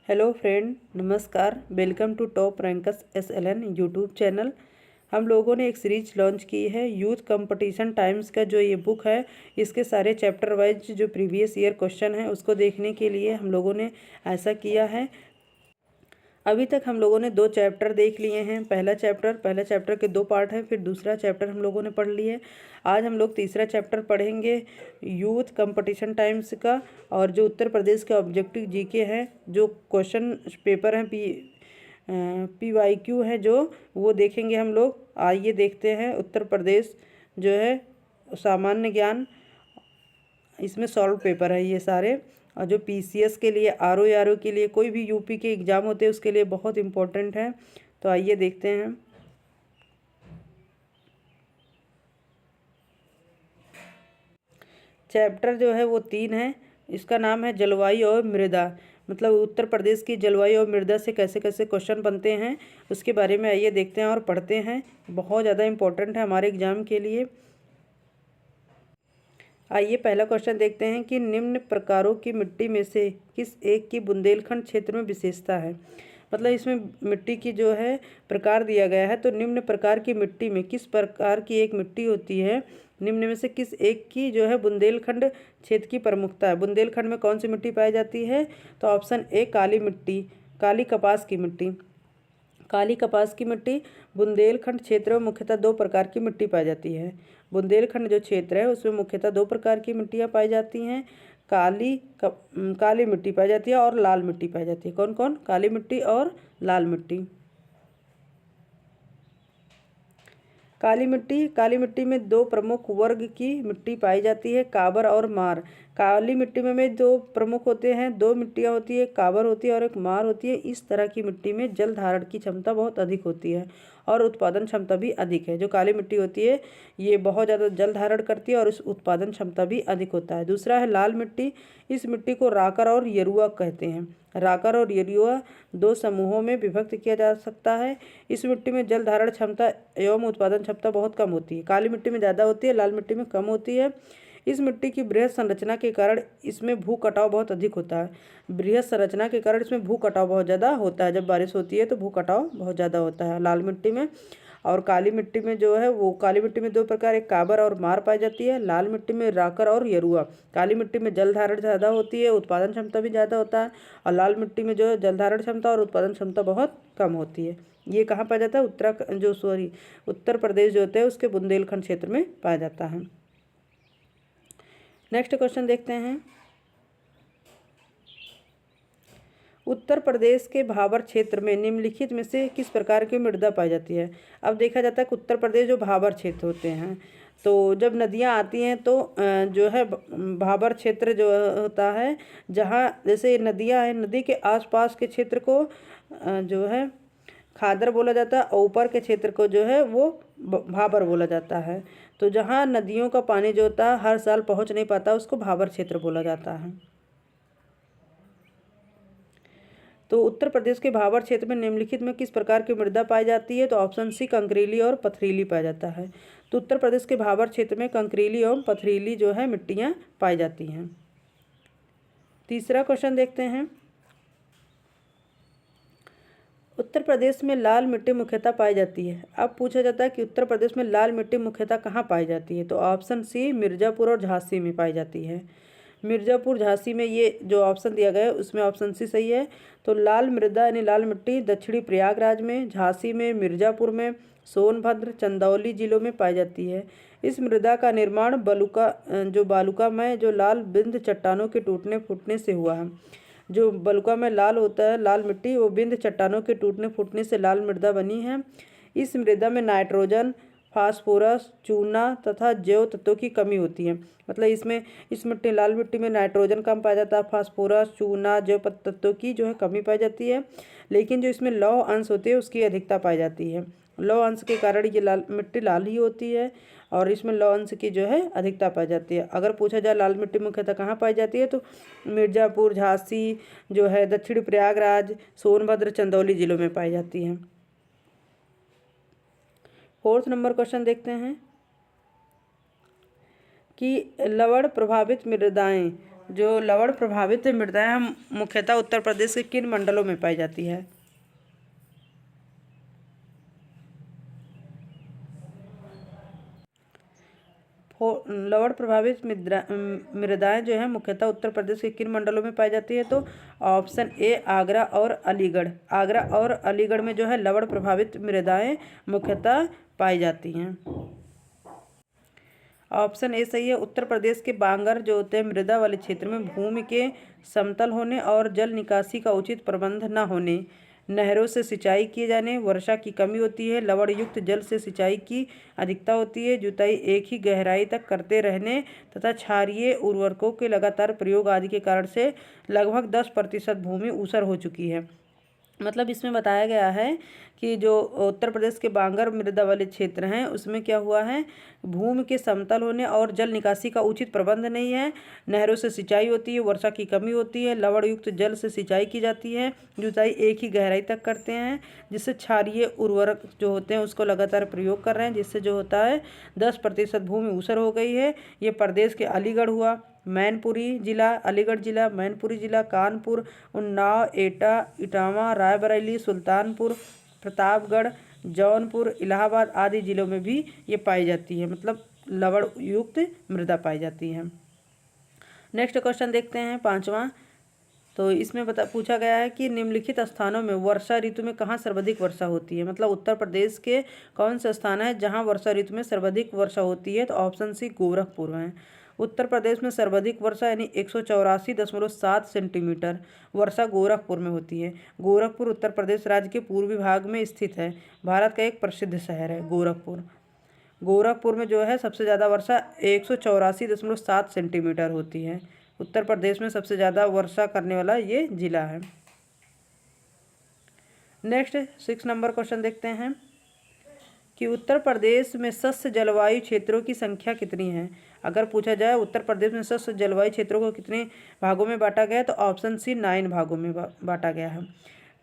Hello friend, नमस्कार। Welcome to top rankers SLN YouTube channel. हम लोगों ने एक सीरीज लॉन्च की है यूथ कंपटीशन टाइम्स का। जो ये बुक है, इसके सारे चैप्टर वाइज जो प्रीवियस ईयर क्वेश्चन है उसको देखने के लिए हम लोगों ने ऐसा किया है। अभी तक हम लोगों ने 2 चैप्टर देख लिए हैं। पहला चैप्टर के 2 पार्ट हैं, फिर दूसरा चैप्टर हम लोगों ने पढ़ लिए। आज हम लोग तीसरा चैप्टर पढ़ेंगे यूथ कंपटीशन टाइम्स का। और जो उत्तर प्रदेश के ऑब्जेक्टिव जीके हैं, जो क्वेश्चन पेपर हैं PYQ है, जो वो देखेंगे हम लोग। आइए देखते हैं। उत्तर प्रदेश जो है सामान्य ज्ञान, इसमें सॉल्व पेपर है ये सारे। और जो PCS के लिए, RO के लिए, कोई भी यूपी के एग्ज़ाम होते हैं उसके लिए बहुत इम्पोर्टेंट है। तो आइए देखते हैं। चैप्टर जो है वो 3 है। इसका नाम है जलवायु और मृदा। मतलब उत्तर प्रदेश की जलवायु और मृदा से कैसे कैसे क्वेश्चन बनते हैं उसके बारे में आइए देखते हैं और पढ़ते हैं। बहुत ज़्यादा इम्पोर्टेंट है हमारे एग्ज़ाम के लिए। आइए पहला क्वेश्चन देखते हैं कि निम्न प्रकारों की मिट्टी में से किस एक की बुंदेलखंड क्षेत्र में विशेषता है। मतलब इसमें मिट्टी की जो है प्रकार दिया गया है। तो निम्न प्रकार की मिट्टी में किस प्रकार की एक मिट्टी होती है, निम्न में से किस एक की जो है बुंदेलखंड क्षेत्र की प्रमुखता है। बुंदेलखंड में कौन सी मिट्टी पाई जाती है? तो ऑप्शन ए काली मिट्टी, काली कपास की मिट्टी। काली कपास की मिट्टी बुंदेलखंड क्षेत्र में मुख्यतः 2 प्रकार की मिट्टी पाई जाती है। बुंदेलखंड जो क्षेत्र है उसमें मुख्यतः 2 प्रकार की मिट्टियाँ पाई जाती हैं। काली मिट्टी पाई जाती है और लाल मिट्टी पाई जाती है। कौन कौन? काली मिट्टी और लाल मिट्टी। काली मिट्टी में 2 प्रमुख वर्ग की मिट्टी पाई जाती है, काबर और मार। काली मिट्टी में 2 प्रमुख होते हैं, 2 मिट्टियाँ होती है, काबर होती है और एक मार होती है। इस तरह की मिट्टी में जल धारण की क्षमता बहुत अधिक होती है और उत्पादन क्षमता भी अधिक है। जो काली मिट्टी होती है ये बहुत ज़्यादा जल धारण करती है और इस उत्पादन क्षमता भी अधिक होता है। दूसरा है लाल मिट्टी। इस मिट्टी को राकर और यरुआ कहते हैं। राकर और यरुआ 2 समूहों में विभक्त किया जा सकता है। इस मिट्टी में जल धारण क्षमता एवं उत्पादन क्षमता बहुत कम होती है। काली मिट्टी में ज़्यादा होती है, लाल मिट्टी में कम होती है। इस मिट्टी की बृहद संरचना के कारण इसमें भू कटाव बहुत अधिक होता है। बृहद संरचना के कारण इसमें भू कटाव बहुत ज़्यादा होता है। जब बारिश होती है तो भू कटाव बहुत ज़्यादा होता है लाल मिट्टी में। और काली मिट्टी में जो है वो, काली मिट्टी में 2 प्रकार, एक काबर और मार पाई जाती है। लाल मिट्टी में राकर और यरुआ। काली मिट्टी में जल धारण ज़्यादा होती है, उत्पादन क्षमता भी ज़्यादा होता है। और लाल मिट्टी में जो है जल धारण क्षमता और उत्पादन क्षमता बहुत कम होती है। ये कहाँ पाया जाता है? उत्तर प्रदेश जो होता है उसके बुंदेलखंड क्षेत्र में पाया जाता है। नेक्स्ट क्वेश्चन देखते हैं। उत्तर प्रदेश के भाबर क्षेत्र में निम्नलिखित में से किस प्रकार की मृदा पाई जाती है? अब देखा जाता है कि उत्तर प्रदेश जो भाबर क्षेत्र होते हैं, तो जब नदियाँ आती हैं तो जो है भाबर क्षेत्र जो होता है, जहाँ जैसे नदियाँ हैं, नदी के आसपास के क्षेत्र को जो है खादर बोला जाता है और ऊपर के क्षेत्र को जो है वो भाबर बोला जाता है। तो जहाँ नदियों का पानी जो होता है हर साल पहुँच नहीं पाता उसको भाबर क्षेत्र बोला जाता है। तो उत्तर प्रदेश के भाबर क्षेत्र में निम्नलिखित में किस प्रकार की मृदा पाई जाती है? तो ऑप्शन सी कंकरीली और पथरीली पाया जाता है। तो उत्तर प्रदेश के भाबर क्षेत्र में कंकरीली और पथरीली जो है मिट्टियाँ पाई जाती हैं। तीसरा क्वेश्चन देखते हैं। उत्तर प्रदेश में लाल मिट्टी मुख्यतः पाई जाती है। अब पूछा जाता है कि उत्तर प्रदेश में लाल मिट्टी मुख्यतः कहाँ पाई जाती है? तो ऑप्शन सी मिर्ज़ापुर और झांसी में पाई जाती है। मिर्ज़ापुर, झांसी में, ये जो ऑप्शन दिया गया है उसमें ऑप्शन सी सही है। तो लाल मृदा यानी लाल मिट्टी दक्षिणी प्रयागराज में, झांसी में, मिर्ज़ापुर में, सोनभद्र, चंदौली जिलों में पाई जाती है। इस मृदा का निर्माण बालुकामय जो लाल बिंद चट्टानों के टूटने फूटने से हुआ है। जो बलुका में लाल होता है, लाल मिट्टी, वो बिंद चट्टानों के टूटने फूटने से लाल मृदा बनी है। इस मृदा में नाइट्रोजन, फास्फोरस, चूना तथा जैव तत्वों की कमी होती है। मतलब लाल मिट्टी में नाइट्रोजन कम पाया जाता है, फास्फोरस, चूना, जैव तत्वों की जो है कमी पाई जाती है। लेकिन जो इसमें लौह अंश होते हैं उसकी अधिकता पाई जाती है। लौह अंश के कारण ये लाल मिट्टी लाल ही होती है और इसमें लौह अंश की जो है अधिकता पाई जाती है। अगर पूछा जाए लाल मिट्टी मुख्यतः कहाँ पाई जाती है, तो मिर्ज़ापुर, झांसी जो है, दक्षिणी प्रयागराज, सोनभद्र, चंदौली जिलों में पाई जाती है। 4th नंबर क्वेश्चन देखते हैं कि लवण प्रभावित मृदाएं जो लवण प्रभावित मृदाएं मुख्यतः उत्तर प्रदेश के किन मंडलों में पाई जाती है? लवण प्रभावित मृदाएं जो है मुख्यतः उत्तर प्रदेश के किन मंडलों में पाई जाती है? तो ऑप्शन ए आगरा और अलीगढ़। आगरा और अलीगढ़ में जो है लवण प्रभावित मृदाएं मुख्यतः पाई जाती हैं। ऑप्शन ए सही है। उत्तर प्रदेश के बांगर जो होते हैं मृदा वाले क्षेत्र में भूमि के समतल होने और जल निकासी का उचित प्रबंध न होने, नहरों से सिंचाई किए जाने, वर्षा की कमी होती है, लवण युक्त जल से सिंचाई की अधिकता होती है, जुताई एक ही गहराई तक करते रहने तथा क्षारीय उर्वरकों के लगातार प्रयोग आदि के कारण से लगभग 10% भूमि ऊसर हो चुकी है। मतलब इसमें बताया गया है कि जो उत्तर प्रदेश के बांगर मृदा वाले क्षेत्र हैं उसमें क्या हुआ है, भूमि के समतल होने और जल निकासी का उचित प्रबंध नहीं है, नहरों से सिंचाई होती है, वर्षा की कमी होती है, लवण युक्त जल से सिंचाई की जाती है, जुताई एक ही गहराई तक करते हैं, जिससे क्षारीय उर्वरक जो होते हैं उसको लगातार प्रयोग कर रहे हैं, जिससे जो होता है 10% भूमि ऊसर हो गई है। ये प्रदेश के अलीगढ़ हुआ, मैनपुरी जिला, अलीगढ़ जिला, मैनपुरी जिला, कानपुर, उन्नाव, एटा, इटावा, रायबरेली, सुल्तानपुर, प्रतापगढ़, जौनपुर, इलाहाबाद आदि जिलों में भी ये पाई जाती है, मतलब लवण युक्त मृदा पाई जाती है। नेक्स्ट क्वेश्चन देखते हैं 5वां। तो इसमें पूछा गया है कि निम्नलिखित स्थानों में वर्षा ऋतु में कहाँ सर्वाधिक वर्षा होती है? मतलब उत्तर प्रदेश के कौन से स्थान है जहाँ वर्षा ऋतु में सर्वाधिक वर्षा होती है? तो ऑप्शन सी गोरखपुर है। उत्तर प्रदेश में सर्वाधिक वर्षा यानी 184.7 सेंटीमीटर वर्षा गोरखपुर में होती है। गोरखपुर उत्तर प्रदेश राज्य के पूर्वी भाग में स्थित है। भारत का एक प्रसिद्ध शहर है गोरखपुर। गोरखपुर में जो है सबसे ज़्यादा वर्षा 184.7 सेंटीमीटर होती है। उत्तर प्रदेश में सबसे ज़्यादा वर्षा करने वाला ये जिला है। नेक्स्ट 6 नंबर क्वेश्चन देखते हैं कि उत्तर प्रदेश में शस्य जलवायु क्षेत्रों की संख्या कितनी है? अगर पूछा जाए उत्तर प्रदेश में शस्य जलवायु क्षेत्रों को कितने भागों में बांटा गया है तो ऑप्शन सी 9 भागों में बांटा गया है।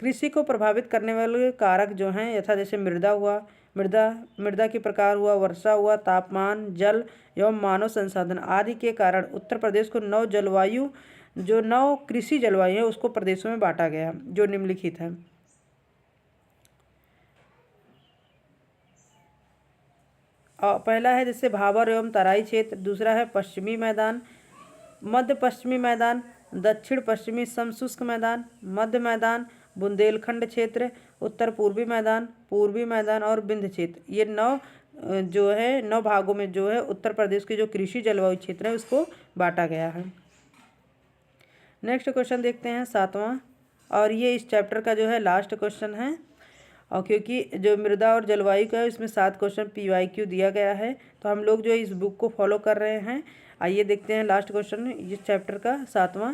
कृषि को प्रभावित करने वाले कारक जो हैं यथा जैसे मृदा हुआ, मृदा के प्रकार हुआ, वर्षा हुआ, तापमान, जल एवं मानव संसाधन आदि के कारण उत्तर प्रदेश को 9 कृषि जलवायु है उसको प्रदेशों में बांटा गया जो निम्नलिखित है। पहला है जैसे भाबर एवं तराई क्षेत्र, दूसरा है पश्चिमी मैदान, मध्य पश्चिमी मैदान, दक्षिण पश्चिमी समशुष्क मैदान, मध्य मैदान, बुंदेलखंड क्षेत्र, उत्तर पूर्वी मैदान और विंध्य क्षेत्र। ये 9 भागों में जो है उत्तर प्रदेश के जो कृषि जलवायु क्षेत्र है उसको बांटा गया है। नेक्स्ट क्वेश्चन देखते हैं 7वां, और ये इस चैप्टर का जो है लास्ट क्वेश्चन है, और क्योंकि जो मृदा और जलवायु का है इसमें 7 क्वेश्चन PYQ दिया गया है तो हम लोग जो इस बुक को फॉलो कर रहे हैं। आइए देखते हैं लास्ट क्वेश्चन इस चैप्टर का 7वां।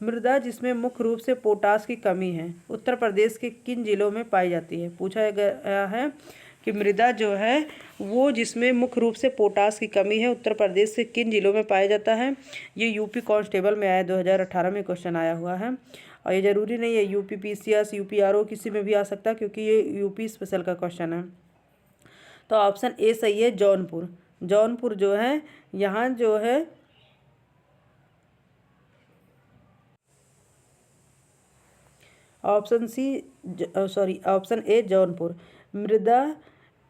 मृदा जिसमें मुख्य रूप से पोटास की कमी है उत्तर प्रदेश के किन जिलों में पाई जाती है? पूछा गया है कि मृदा जो है वो जिसमें मुख्य रूप से पोटास की कमी है उत्तर प्रदेश के किन जिलों में पाया जाता है? ये यूपी कांस्टेबल में आया, 2018 में क्वेश्चन आया हुआ है, और ये ज़रूरी नहीं है यूपी PCS, UPRO किसी में भी आ सकता है क्योंकि ये यूपी स्पेशल का क्वेश्चन है। तो ऑप्शन ए सही है, जौनपुर। जौनपुर जो है यहाँ जो है ऑप्शन ए जौनपुर। मृदा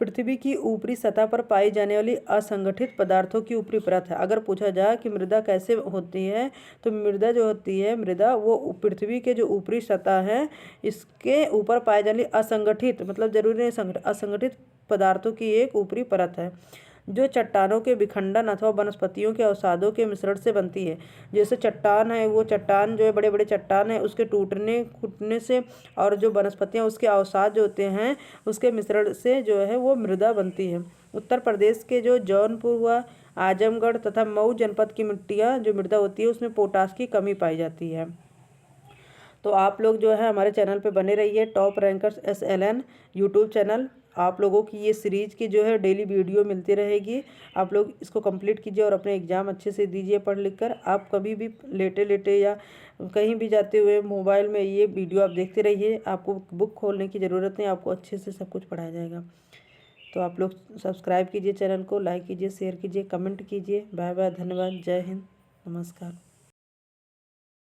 पृथ्वी की ऊपरी सतह पर पाई जाने वाली असंगठित पदार्थों की ऊपरी परत है। अगर पूछा जाए कि मृदा कैसे होती है तो मृदा जो होती है वो पृथ्वी के जो ऊपरी सतह है इसके ऊपर पाई जाने वाली असंगठित, मतलब जरूरी नहीं असंगठित पदार्थों की एक ऊपरी परत है जो चट्टानों के विखंडन अथवा वनस्पतियों के अवसादों के मिश्रण से बनती है। जैसे चट्टान है, वो चट्टान जो है बड़े बड़े चट्टान है उसके टूटने फूटने से, और जो वनस्पतियाँ उसके अवसाद जो होते हैं उसके मिश्रण से जो है वो मृदा बनती है। उत्तर प्रदेश के जो जौनपुर हुआ, आजमगढ़ तथा मऊ जनपद की मिट्टियाँ जो मृदा होती है उसमें पोटास की कमी पाई जाती है। तो आप लोग जो है हमारे चैनल पे बने रहिए, top rankers SLN YouTube channel. आप लोगों की ये सीरीज़ की जो है डेली वीडियो मिलती रहेगी। आप लोग इसको कंप्लीट कीजिए और अपने एग्ज़ाम अच्छे से दीजिए पढ़ लिख कर। आप कभी भी लेटे या कहीं भी जाते हुए मोबाइल में ये वीडियो आप देखते रहिए, आपको बुक खोलने की ज़रूरत नहीं, आपको अच्छे से सब कुछ पढ़ाया जाएगा। तो आप लोग सब्सक्राइब कीजिए चैनल को, लाइक कीजिए, शेयर कीजिए, कमेंट कीजिए। बाय बाय, धन्यवाद, जय हिंद, नमस्कार।